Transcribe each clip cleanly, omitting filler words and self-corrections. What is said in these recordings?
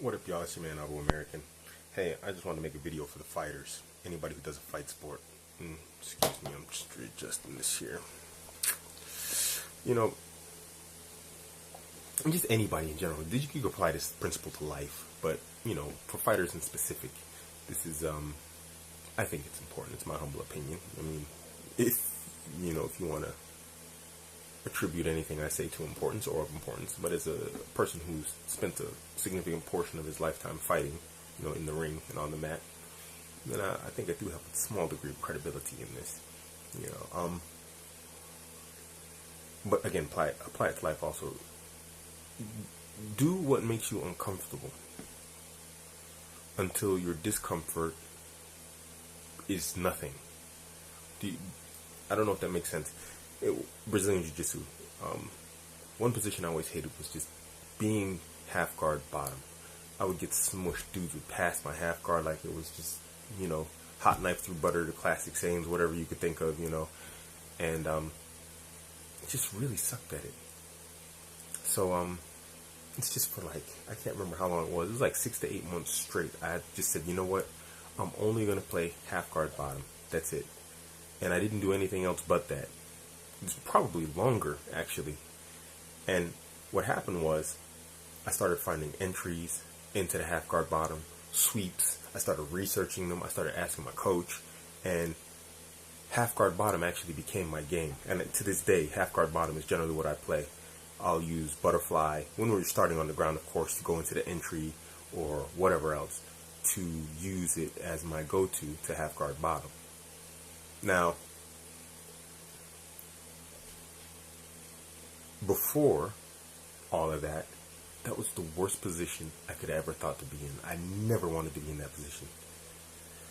What up, y'all? It's your man, Abuamerican. Hey, I just want to make a video for the fighters. Anybody who does a fight sport. Excuse me, I'm just readjusting this here. You know, just anybody in general. You could apply this principle to life, but, you know, for fighters in specific, this is, I think it's important. It's my humble opinion. I mean, if you want to attribute anything I say to importance or of importance, but as a person who's spent a significant portion of his lifetime fighting, in the ring and on the mat, then I think I do have a small degree of credibility in this, But again, apply it to life also. Do what makes you uncomfortable until your discomfort is nothing. I don't know if that makes sense. Brazilian Jiu-Jitsu, one position I always hated was just being half guard bottom. I would get smushed. Dudes would pass my half guard like it was just, hot knife through butter, the classic sayings, whatever you could think of, and just really sucked at it. So it's just for I can't remember how long it was. It was like 6 to 8 months straight. I just said, you know what, I'm only going to play half guard bottom. That's it. And I didn't do anything else but that. It's probably longer, actually. And what happened was I started finding entries into the half guard bottom, sweeps. I started researching them. I started asking my coach, and half guard bottom actually became my game. And to this day, half guard bottom is generally what I play. I'll use butterfly when we're starting on the ground, of course, to go into the entry or whatever else, to use it as my go-to to half guard bottom. Now, before all of that, that was the worst position I could ever thought to be in. I never wanted to be in that position.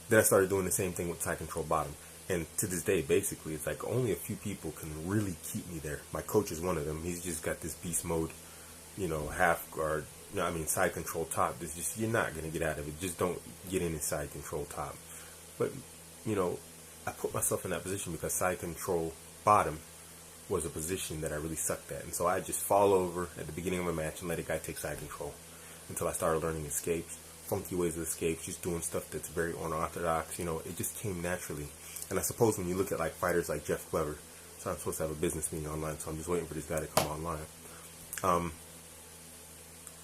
Then I started doing the same thing with side control bottom. And to this day, basically, it's like only a few people can really keep me there. My coach is one of them. He's just got this beast mode, half guard, side control top. It's just, you're not going to get out of it. Just don't get in side control top. But, I put myself in that position because side control bottom was a position that I really sucked at. And so I just fall over at the beginning of a match and let a guy take side control until I started learning escapes, funky ways of escapes, just doing stuff that's very unorthodox. It just came naturally. And I suppose when you look at fighters like Jeff Glover, so I'm supposed to have a business meeting online, so I'm just waiting for this guy to come online.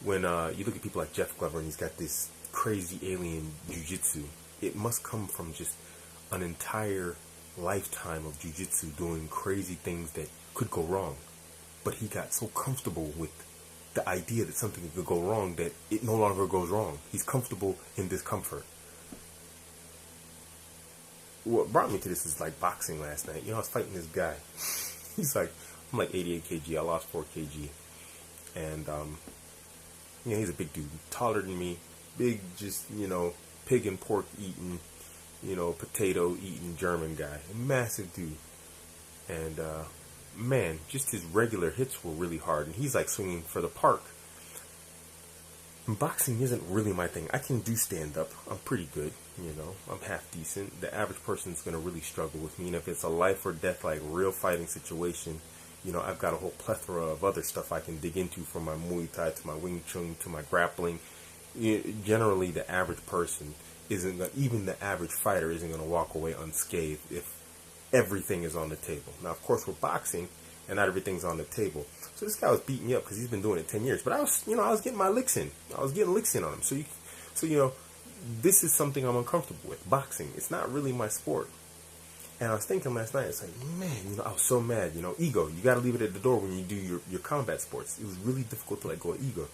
When you look at people like Jeff Glover and he's got this crazy alien jiu-jitsu, it must come from just an entire lifetime of jiu-jitsu doing crazy things that could go wrong. But he got so comfortable with the idea that something could go wrong that it no longer goes wrong. He's comfortable in discomfort. What brought me to this is boxing last night. I was fighting this guy. I'm 88 kg. I lost 4 kg. And, he's a big dude. Taller than me. Big, just, pig and pork eating, potato eating German guy. A massive dude. And, man, just his regular hits were really hard. And he's swinging for the park. And boxing isn't really my thing. I can do stand-up. I'm pretty good, I'm half decent. The average person's going to really struggle with me. And if it's a life or death, real fighting situation, I've got a whole plethora of other stuff I can dig into, from my Muay Thai to my Wing Chun to my grappling. Generally, the average person even the average fighter isn't going to walk away unscathed if everything is on the table. Now, of course, we're boxing, and not everything's on the table. So this guy was beating me up because he's been doing it 10 years. But I was getting my licks in. I was getting licks in on him. So this is something I'm uncomfortable with. Boxing. It's not really my sport. And I was thinking last night, it's man, I was so mad. Ego. You got to leave it at the door when you do your combat sports. It was really difficult to let go of ego.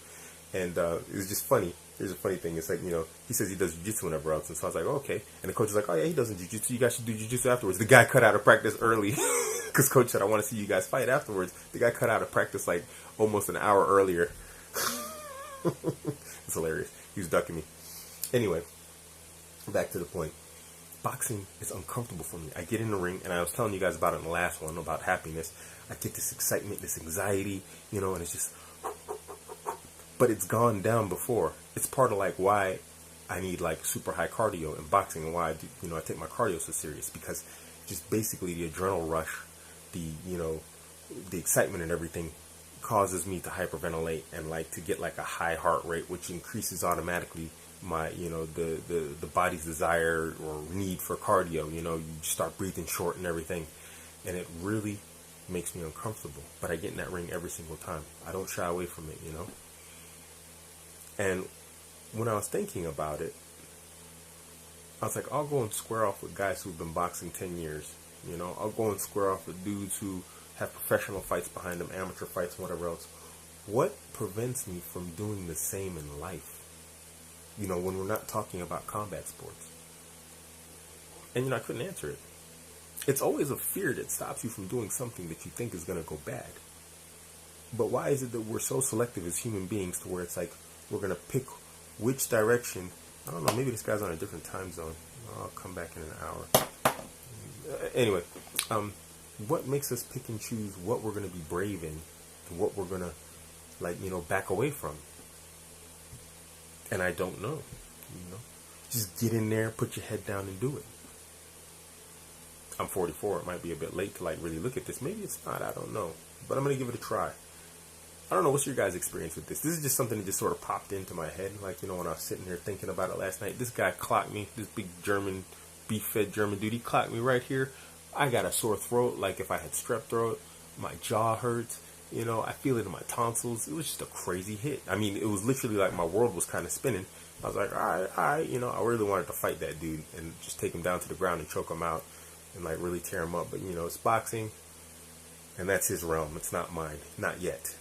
And it was just funny. Here's a funny thing. It's he says he does jiu-jitsu whenever else. And so I was like, oh, okay. And the coach is like, oh, yeah, he doesn't jiu-jitsu. You guys should do jiu-jitsu afterwards. The guy cut out of practice early because coach said, I want to see you guys fight afterwards. The guy cut out of practice almost an hour earlier. It's hilarious. He was ducking me. Anyway, back to the point. Boxing is uncomfortable for me. I get in the ring, and I was telling you guys about it in the last one, about happiness. I get this excitement, this anxiety, and it's just... But it's gone down before. It's part of why I need super high cardio in boxing, and why I do, I take my cardio so serious, because just basically the adrenaline rush, the excitement and everything causes me to hyperventilate and like to get like a high heart rate, which increases automatically my, the body's desire or need for cardio. You start breathing short and everything, and it really makes me uncomfortable. But I get in that ring every single time. I don't shy away from it. And when I was thinking about it, I was like, I'll go and square off with guys who've been boxing 10 years. I'll go and square off with dudes who have professional fights behind them, amateur fights, whatever else. What prevents me from doing the same in life? When we're not talking about combat sports. And, I couldn't answer it. It's always a fear that stops you from doing something that you think is going to go bad. But why is it that we're so selective as human beings to where it's like we're going to pick which direction? I don't know, maybe this guy's on a different time zone. I'll come back in an hour. Anyway, what makes us pick and choose what we're going to be brave in and what we're going to, back away from? And I don't know. Just get in there, put your head down and do it. I'm 44. It might be a bit late to really look at this. Maybe it's not. I don't know. But I'm going to give it a try. I don't know. What's your guys' experience with this? This is just something that just sort of popped into my head. When I was sitting here thinking about it last night, this guy clocked me. This big German, beef-fed German dude, he clocked me right here. I got a sore throat, like if I had strep throat. My jaw hurts. I feel it in my tonsils. It was just a crazy hit. I mean, it was literally like my world was kind of spinning. I was like, all right. I really wanted to fight that dude and just take him down to the ground and choke him out and really tear him up. But, it's boxing and that's his realm. It's not mine. Not yet.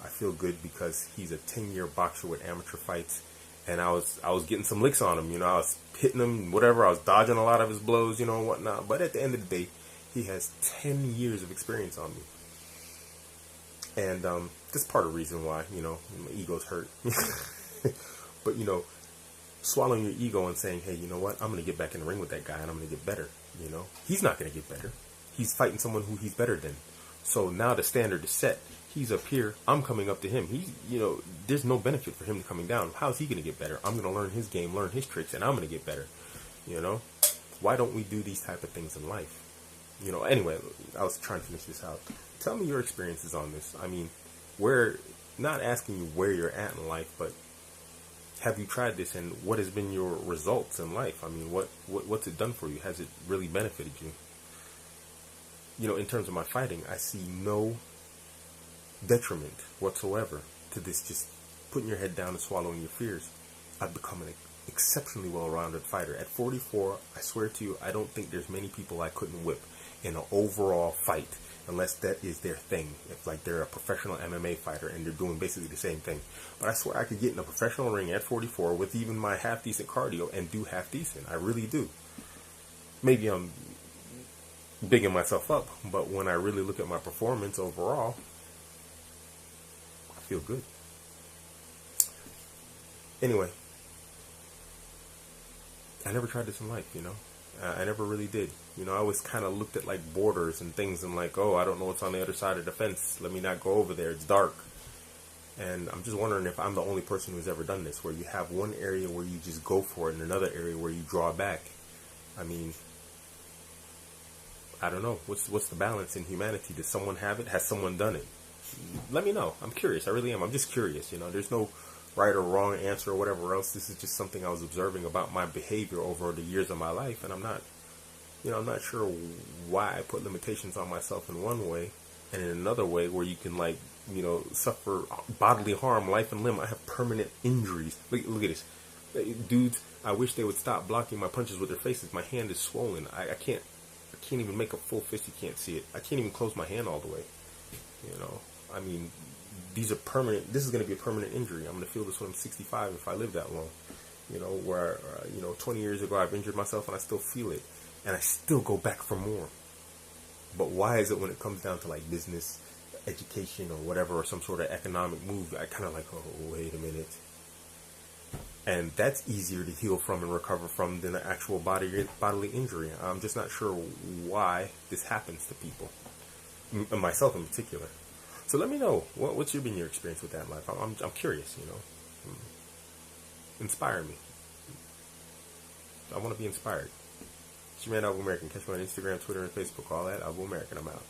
I feel good because he's a 10-year boxer with amateur fights. And I was getting some licks on him. I was hitting him, whatever. I was dodging a lot of his blows, and whatnot. But at the end of the day, he has 10 years of experience on me. And that's part of the reason why, my ego's hurt. But, swallowing your ego and saying, hey, you know what? I'm going to get back in the ring with that guy and I'm going to get better. He's not going to get better. He's fighting someone who he's better than. So now the standard is set. He's up here. I'm coming up to him. There's no benefit for him coming down. How's he going to get better? I'm going to learn his game, learn his tricks, and I'm going to get better. Why don't we do these type of things in life? Anyway, I was trying to finish this out. Tell me your experiences on this. I mean, not asking you where you're at in life, but have you tried this and what has been your results in life? I mean, what's it done for you? Has it really benefited you? In terms of my fighting, I see no detriment whatsoever to this just putting your head down and swallowing your fears. I've become an exceptionally well-rounded fighter. At 44, I swear to you, I don't think there's many people I couldn't whip in an overall fight, unless that is their thing. If they're a professional MMA fighter and they're doing basically the same thing. But I swear I could get in a professional ring at 44 with even my half-decent cardio and do half-decent. I really do. Maybe I'm bigging myself up, but when I really look at my performance overall, I feel good. Anyway, I never tried this in life, I never really did. I always kind of looked at borders and things and I don't know what's on the other side of the fence. Let me not go over there. It's dark. And I'm just wondering if I'm the only person who's ever done this, where you have one area where you just go for it and another area where you draw back. I mean, I don't know. What's the balance in humanity? Does someone have it? Has someone done it? Let me know. I'm curious. I really am. I'm just curious. There's no right or wrong answer or whatever else. This is just something I was observing about my behavior over the years of my life, and I'm not sure why I put limitations on myself in one way, and in another way where you can suffer bodily harm, life and limb. I have permanent injuries. Look at this, dudes. I wish they would stop blocking my punches with their faces. My hand is swollen. I can't even make a full fist. You can't see it. I can't even close my hand all the way. I mean, these are permanent. This is going to be a permanent injury. I'm going to feel this when I'm 65 if I live that long. Where 20 years ago I've injured myself and I still feel it, and I still go back for more. But why is it when it comes down to business, education, or whatever, or some sort of economic move, I kind of oh, wait a minute. And that's easier to heal from and recover from than an actual bodily injury. I'm just not sure why this happens to people, myself in particular. So let me know, what's been your experience with that in life? I'm curious, Inspire me. I want to be inspired. It's your man, Abuamerican. Catch me on Instagram, Twitter, and Facebook. All that. Abuamerican. I'm out.